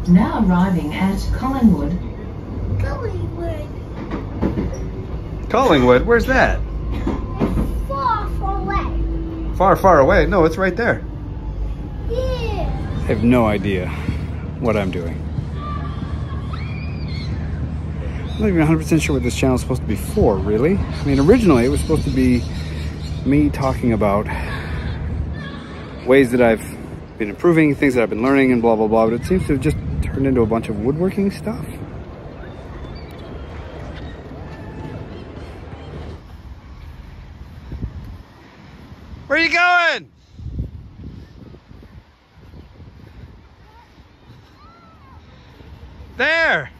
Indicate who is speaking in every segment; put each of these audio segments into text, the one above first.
Speaker 1: Now arriving at Collingwood.
Speaker 2: Collingwood? Where's that?
Speaker 3: Far, far away.
Speaker 2: Far, far away? No, it's right there.
Speaker 3: Yeah.
Speaker 2: I have no idea what I'm doing. I'm not even 100% sure what this channel is supposed to be for, really. I mean, originally it was supposed to be me talking about ways that I've been improving, things that I've been learning and blah, blah, blah, but it seems to have just turned into a bunch of woodworking stuff. Where are you going? There!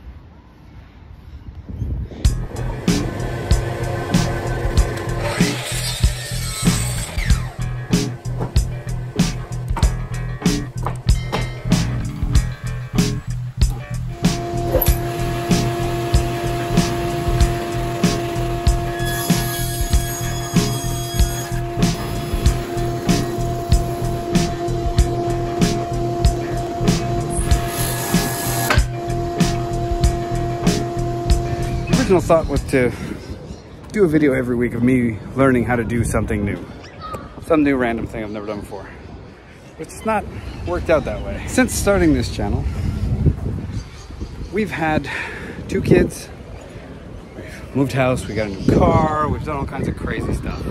Speaker 2: The original thought was to do a video every week of me learning how to do something new. Some new random thing I've never done before. But it's not worked out that way. Since starting this channel, we've had 2 kids, we've moved house, we got a new car, we've done all kinds of crazy stuff.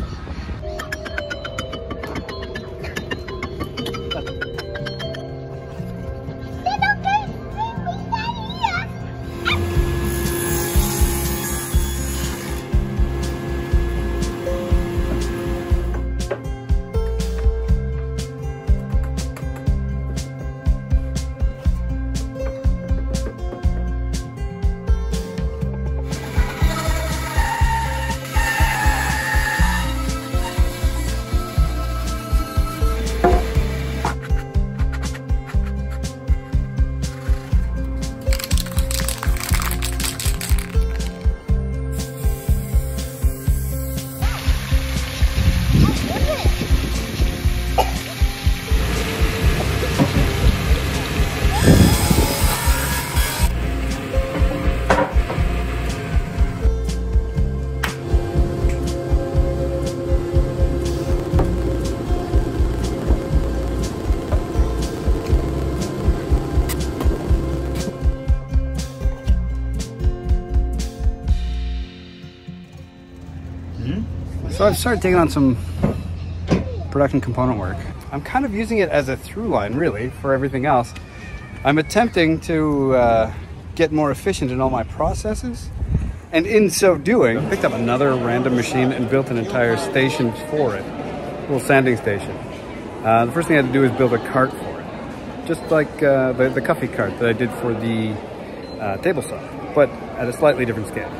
Speaker 2: So I've started taking on some production component work. I'm kind of using it as a through line, really, for everything else. I'm attempting to get more efficient in all my processes, and in so doing, I picked up another random machine and built an entire station for it, a little sanding station. The first thing I had to do is build a cart for it, just like the Cuffy cart that I did for the table saw, but at a slightly different scale.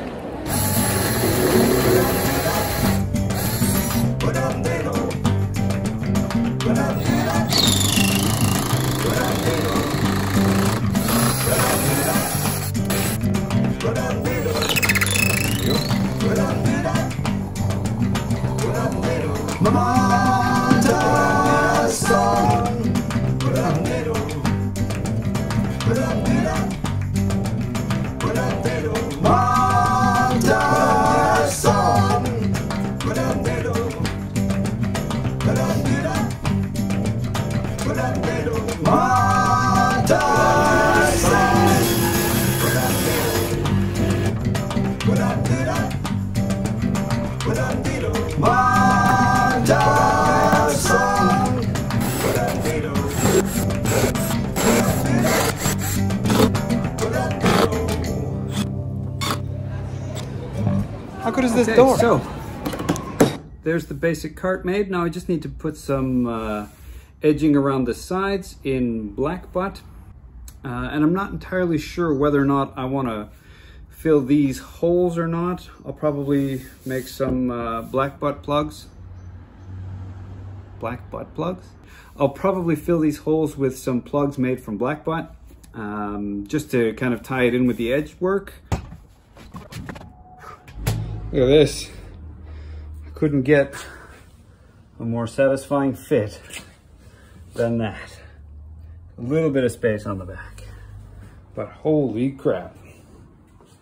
Speaker 2: How good is this door? So, there's the basic cart made. Now I just need to put some edging around the sides in black butt. And I'm not entirely sure whether or not I want to fill these holes or not. I'll probably make some black butt plugs. Black butt plugs? I'll probably fill these holes with some plugs made from black butt, just to kind of tie it in with the edge work. Look at this. I couldn't get a more satisfying fit than that. A little bit of space on the back. but holy crap.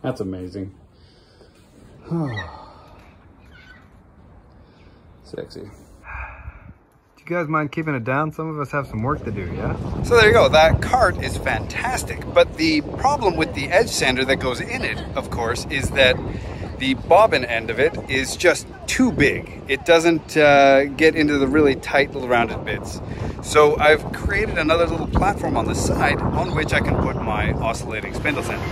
Speaker 2: That's amazing. Sexy. Do you guys mind keeping it down? Some of us have some work to do, yeah? So there you go. That cart is fantastic. But the problem with the edge sander that goes in it, of course, is that the bobbin end of it is just too big. It doesn't get into the really tight little rounded bits. So I've created another little platform on the side on which I can put my oscillating spindle sander.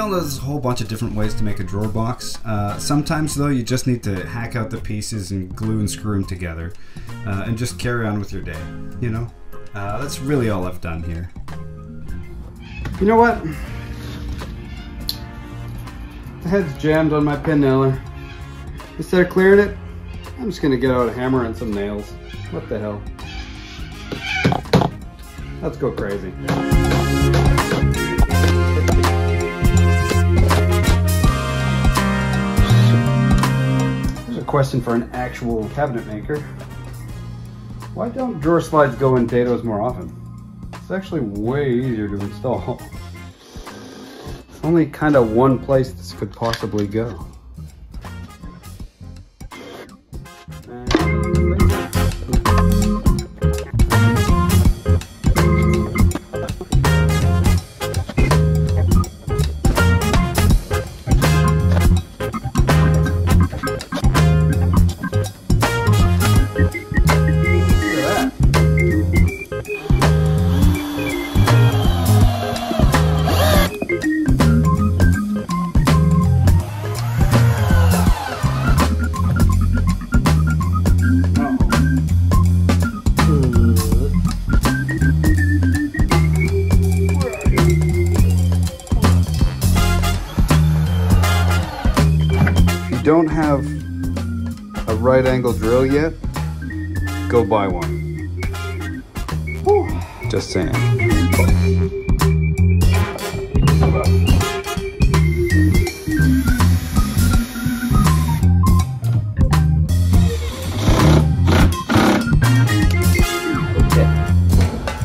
Speaker 2: There's a whole bunch of different ways to make a drawer box. Sometimes though you just need to hack out the pieces and glue and screw them together and just carry on with your day, you know? That's really all I've done here. You know what? The head's jammed on my pin nailer. Instead of clearing it, I'm just gonna get out a hammer and some nails. What the hell? Let's go crazy. Question for an actual cabinet maker. Why don't drawer slides go in dados more often? It's actually way easier to install. Only kind of one place this could possibly go. Don't have a right angle drill yet, go buy one. Whew. Just saying. Okay.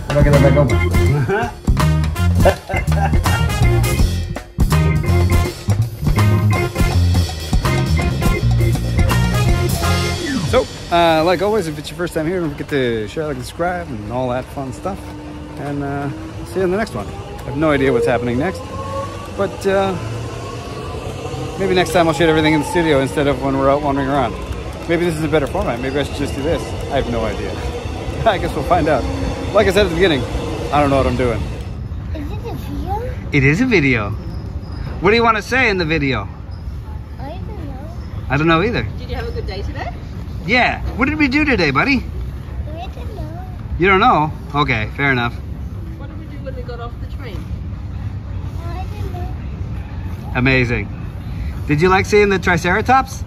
Speaker 2: I'm not gonna back open. So, like always, if it's your first time here, don't forget to share, like, and subscribe, and all that fun stuff. And see you in the next one. I have no idea what's happening next, but maybe next time I'll shoot everything in the studio instead of when we're out wandering around. Maybe this is a better format. Maybe I should just do this. I have no idea. I guess we'll find out. Like I said at the beginning, I don't know what I'm doing.
Speaker 3: Is it a video?
Speaker 2: It is a video. What do you want to say in the video?
Speaker 3: I don't know.
Speaker 2: I don't know either.
Speaker 4: Did you have a good day today?
Speaker 2: Yeah. What did we do today, buddy?
Speaker 3: I don't know.
Speaker 2: You don't know? Okay, fair enough.
Speaker 4: What did we do when we got off the train?
Speaker 3: I don't know.
Speaker 2: Amazing. Did you like seeing the Triceratops?